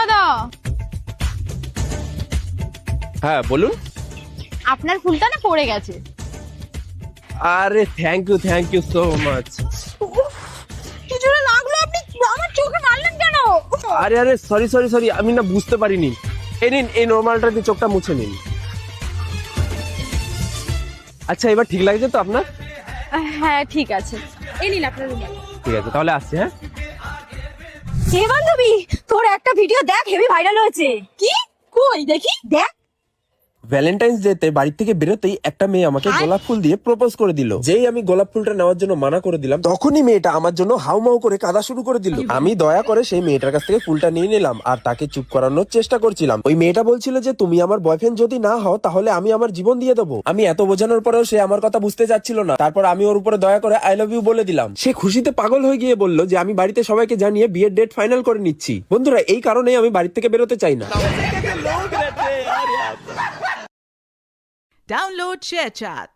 দাদা, হ্যাঁ বলুন। আপনার ফুলটা না পড়ে গেছে। আরে থ্যাংক ইউ সো মাচ। কি জোরে লাগলো, আপনি আমার চোখে মারলেন কেন? আরে সরি আমি না বুঝতে পারিনি। এই নিন, এই নরমালটা দিয়ে চোখটা মুছে নিন। আচ্ছা এবার ঠিক লাগছে তো আপনার? হ্যাঁ ঠিক আছে, এই নিন আপনার রুমাল। ঠিক আছে তাহলে আসছি। হ্যাঁ হে বান্ধবী, তোর একটা ভিডিও দেখ, হেভি ভাইরাল হয়েছে। কি? কই দেখি, দেখ। ভ্যালেন্টাইন্স ডে তে বাড়ি থেকে বেরোতেই একটা মেয়ে আমাকে গোলাপ ফুল দিয়ে প্রপোজ করে দিল। যেই আমি গোলাপ ফুলটা নেওয়ার জন্য মানা করে দিলাম, তখনই মেয়েটা আমার জন্য হাউমাউ করে কাঁদা শুরু করে দিল। আমি দয়া করে সেই মেয়েটার কাছ থেকে ফুলটা নিয়ে নিলাম আর তাকে চুপ করানোর চেষ্টা করছিলাম। ওই মেয়েটা বলছিল যে তুমি আমার বয়ফ্রেন্ড যদি না হও তাহলে আমি আমার জীবন দিয়ে দেবো। আমি এত বোঝানোর পরেও সে আমার কথা বুঝতে চাচ্ছিল না। তারপর আমি ওর উপরে দয়া করে আই লাভ ইউ বলে দিলাম। সে খুশিতে পাগল হয়ে গিয়ে বলল যে আমি বাড়িতে সবাইকে জানিয়ে বিয়ের ডেট ফাইনাল করে নিচ্ছি। বন্ধুরা, এই কারণেই আমি বাড়ি থেকে বেরোতে চাই না। Download ShareChat.